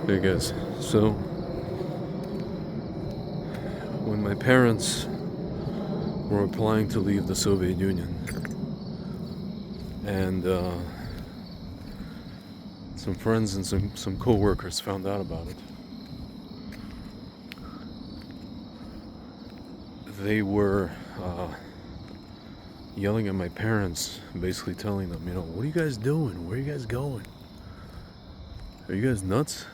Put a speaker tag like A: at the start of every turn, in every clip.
A: Hey guys, so when my parents were applying to leave the Soviet Union, and some friends and some co-workers found out about it, they were yelling at my parents, basically telling them, what are you guys doing? Where are you guys going? Are you guys nuts?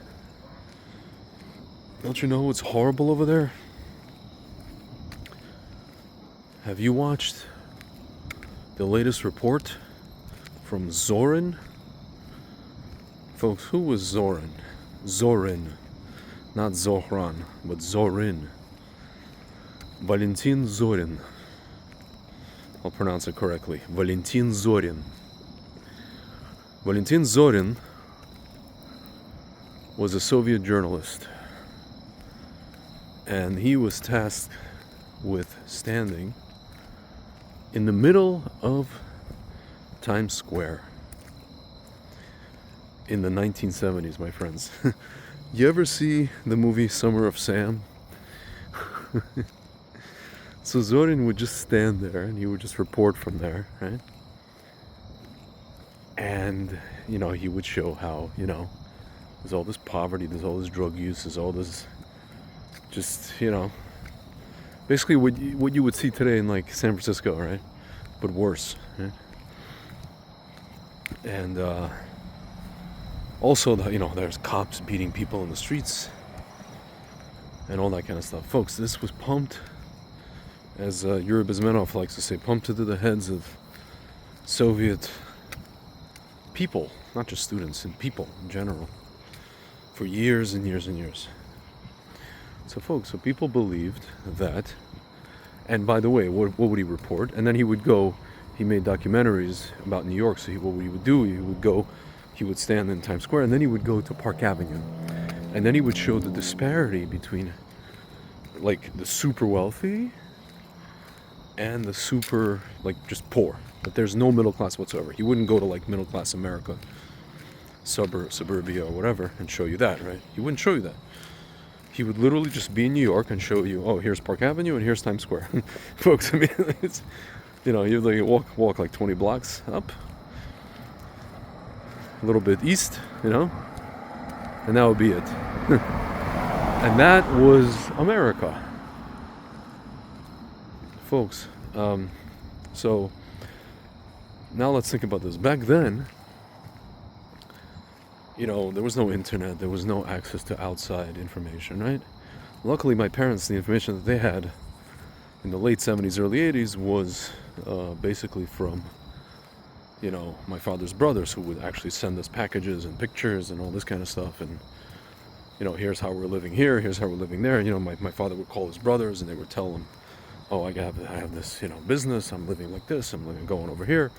A: Don't you know it's horrible over there? Have you watched the latest report from Zorin? Folks, who was Zorin? Zorin. Not Zohran, but Zorin. Valentin Zorin. I'll pronounce it correctly. Valentin Zorin. Valentin Zorin was a Soviet journalist, and he was tasked with standing in the middle of Times Square in the 1970s, my friends. You ever see the movie Summer of Sam? So Zorin would just stand there and he would just report from there, right? And, he would show how, there's all this poverty, there's all this drug use, there's all this just, basically what you would see today in like San Francisco, right? But worse, right? And also, there's cops beating people in the streets and all that kind of stuff. Folks, this was pumped, as Yuri Bezmenov likes to say, pumped into the heads of Soviet people, not just students, and people in general, for years and years and years. So folks, so people believed that, and by the way, what would he report? And then he made documentaries about New York, so what he would do, he would stand in Times Square, and then he would go to Park Avenue, and then he would show the disparity between, like, the super wealthy and the super, like, just poor. But there's no middle class whatsoever. He wouldn't go to, like, middle class America, suburbia or whatever, and show you that, right? He wouldn't show you that. He would literally just be in New York and show you, oh, here's Park Avenue and here's Times Square. Folks, I mean, it's, you'd like walk like 20 blocks up, a little bit east, and that would be it. And that was America. Folks, so now let's think about this. Back then, there was no internet, there was no access to outside information, right? Luckily, my parents, the information that they had in the late 70s, early 80s was basically from, my father's brothers, who would actually send us packages and pictures and all this kind of stuff. And, here's how we're living here, here's how we're living there. My father would call his brothers and they would tell him, oh, I have this, business, I'm living like this, I'm going over here.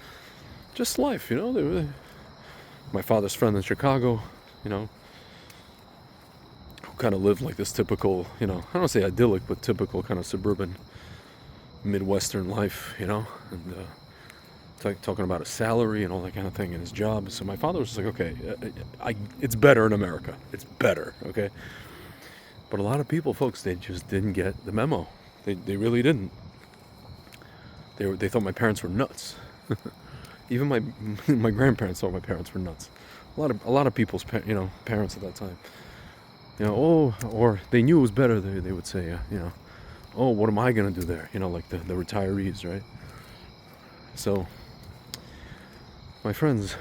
A: Just life, my father's friend in Chicago, who kind of lived like this typical, I don't want to say idyllic, but typical kind of suburban Midwestern life, and talking about his salary and all that kind of thing and his job. So my father was just like, okay, it's better in America. It's better, okay? But a lot of people, folks, they just didn't get the memo. They really didn't. They thought my parents were nuts. Even my grandparents thought my parents were nuts. A lot of people's parents at that time. Or they knew it was better. They would say, oh, what am I gonna do there? Like the retirees, right? So, my friends,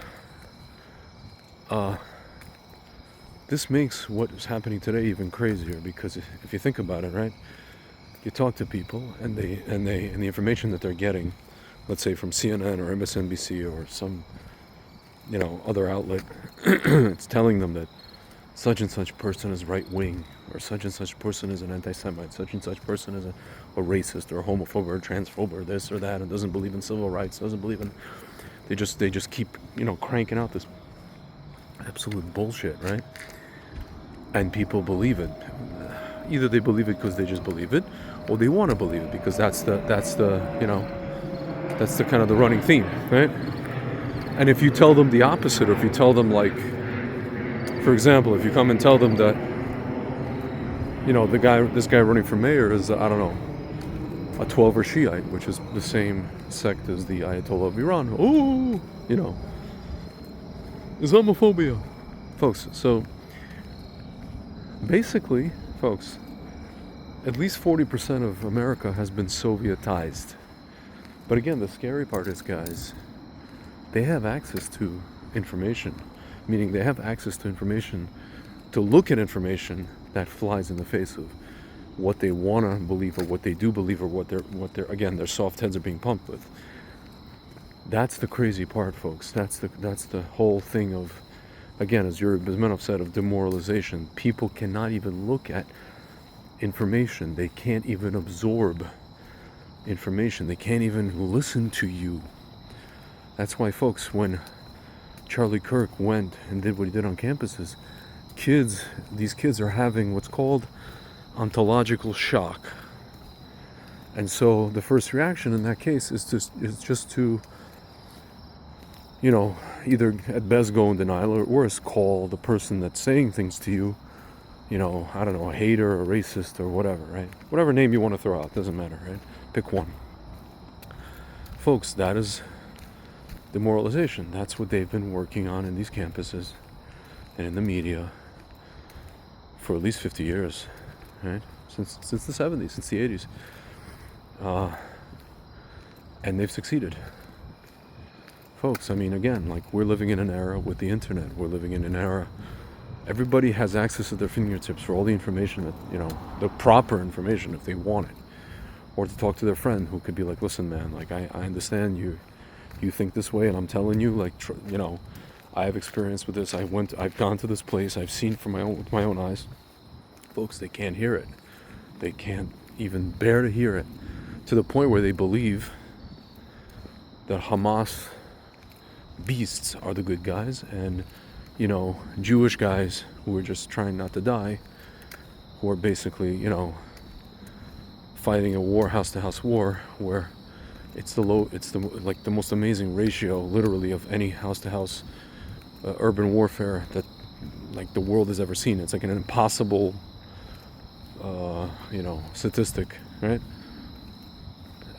A: this makes what is happening today even crazier, because if you think about it, right? You talk to people, and the information that they're getting, let's say from CNN or MSNBC or some, other outlet, it's telling them that such and such person is right wing, or such and such person is an anti-Semite, such and such person is a racist or a homophobe or a transphobe or this or that, and doesn't believe in civil rights, doesn't believe in. They just keep cranking out this absolute bullshit, right? And people believe it. Either they believe it because they just believe it, or they want to believe it because that's the kind of the running theme, right? And if you tell them the opposite, or if you tell them, like, For example, if you come and tell them that, this guy running for mayor is, I don't know, a 12er Shiite, which is the same sect as the Ayatollah of Iran. Oh, Islamophobia. Folks, so basically, folks, at least 40% of America has been Sovietized. But again, the scary part is, guys, they have access to information, meaning they have access to information to look at information that flies in the face of what they want to believe or what they do believe or what their soft heads are being pumped with. That's the crazy part, folks. That's the whole thing of, again, as Yuri Bezmenov said, of demoralization. People cannot even look at information. They can't even absorb information. They can't even listen to you. That's why, folks, when Charlie Kirk went and did what he did on campuses, these kids are having what's called ontological shock. And so the first reaction in that case is just to either at best go in denial, or worse, call the person that's saying things to you, I don't know, a hater or a racist or whatever, right? Whatever name you want to throw out, doesn't matter, right? Pick one. Folks, that is demoralization. That's what they've been working on in these campuses and in the media for at least 50 years, right? Since the 70s, since the 80s. And they've succeeded. Folks, I mean, again, like, we're living in an era with the internet. We're living in an era. Everybody has access at their fingertips for all the information that, the proper information if they want it. Or to talk to their friend who could be like, listen, man, like, I understand you think this way, and I'm telling you, like, I have experience with this. I've gone to this place. I've seen with my own eyes. Folks, they can't hear it. They can't even bear to hear it, to the point where they believe that Hamas beasts are the good guys, and Jewish guys who are just trying not to die, who are basically fighting a war, house to house war, where it's the most amazing ratio, literally, of any house to house urban warfare that the world has ever seen. It's like an impossible statistic, right?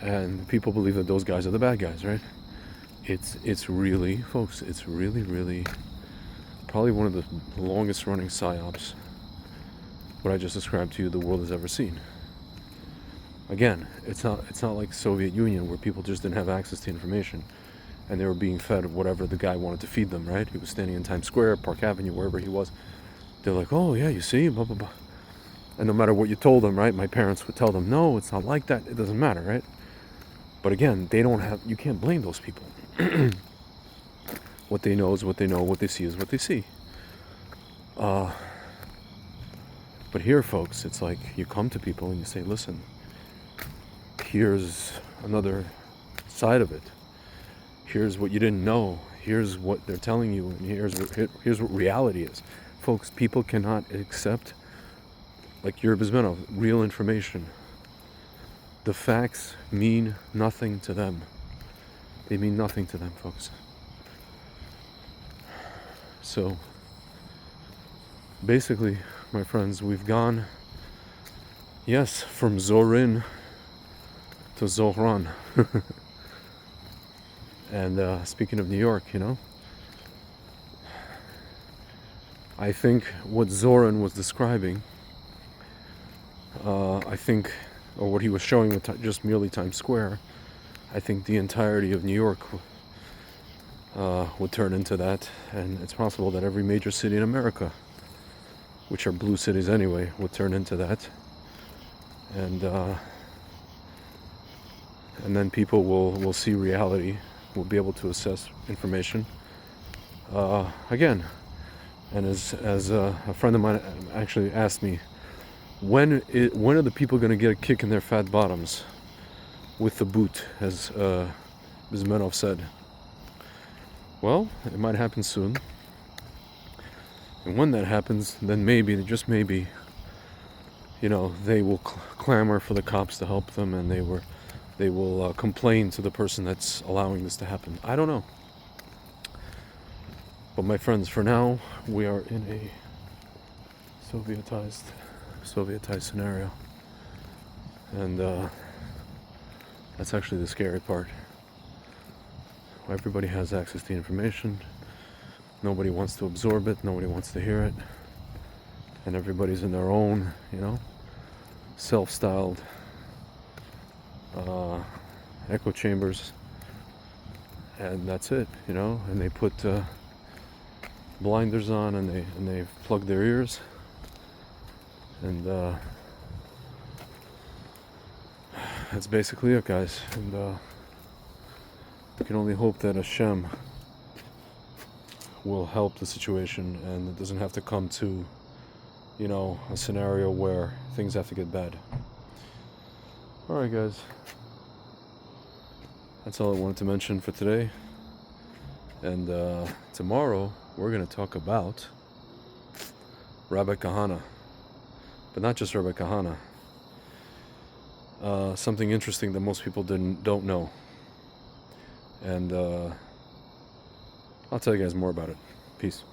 A: And people believe that those guys are the bad guys, right? It's really, folks, it's really probably one of the longest running psyops, what I just described to you, the world has ever seen. Again, it's not like Soviet Union, where people just didn't have access to information and they were being fed whatever the guy wanted to feed them, right? He was standing in Times Square, Park Avenue, wherever he was. They're like, oh yeah, you see, blah blah blah. And no matter what you told them, right? My parents would tell them, no, it's not like that. It doesn't matter, right? But again, you can't blame those people. What they know is what they know. What they see is what they see. But here, folks, it's like you come to people and you say, listen, here's another side of it. Here's what you didn't know. Here's what they're telling you, and here's what reality is. Folks, people cannot accept, like Yuri Bezmenov, real information. The facts mean nothing to them. They mean nothing to them, folks. So, basically, my friends, we've gone, yes, from Zorin to Zohran. And speaking of New York, I think what Zorin was describing, or what he was showing with just merely Times Square, I think the entirety of New York would turn into that, and it's possible that every major city in America, which are blue cities anyway, would turn into that, and then people will see reality, will be able to assess information again. And as a friend of mine actually asked me, when are the people going to get a kick in their fat bottoms with the boot, as Bezmenov said? Well, it might happen soon. And when that happens, then maybe, just maybe, they will clamor for the cops to help them, and they will complain to the person that's allowing this to happen. I don't know. But my friends, for now, we are in a Sovietized scenario, and that's actually the scary part. Everybody has access to information. Nobody wants to absorb it. Nobody wants to hear it, and everybody's in their own, self-styled echo chambers, and that's it, And they put blinders on, and they plug their ears, and that's basically it, guys. And we can only hope that Hashem will help the situation, and it doesn't have to come to, a scenario where things have to get bad. Alright, guys. That's all I wanted to mention for today. And tomorrow we're going to talk about Rabbi Kahana. But not just Rabbi Kahana. Something interesting that most people don't know. And I'll tell you guys more about it. Peace.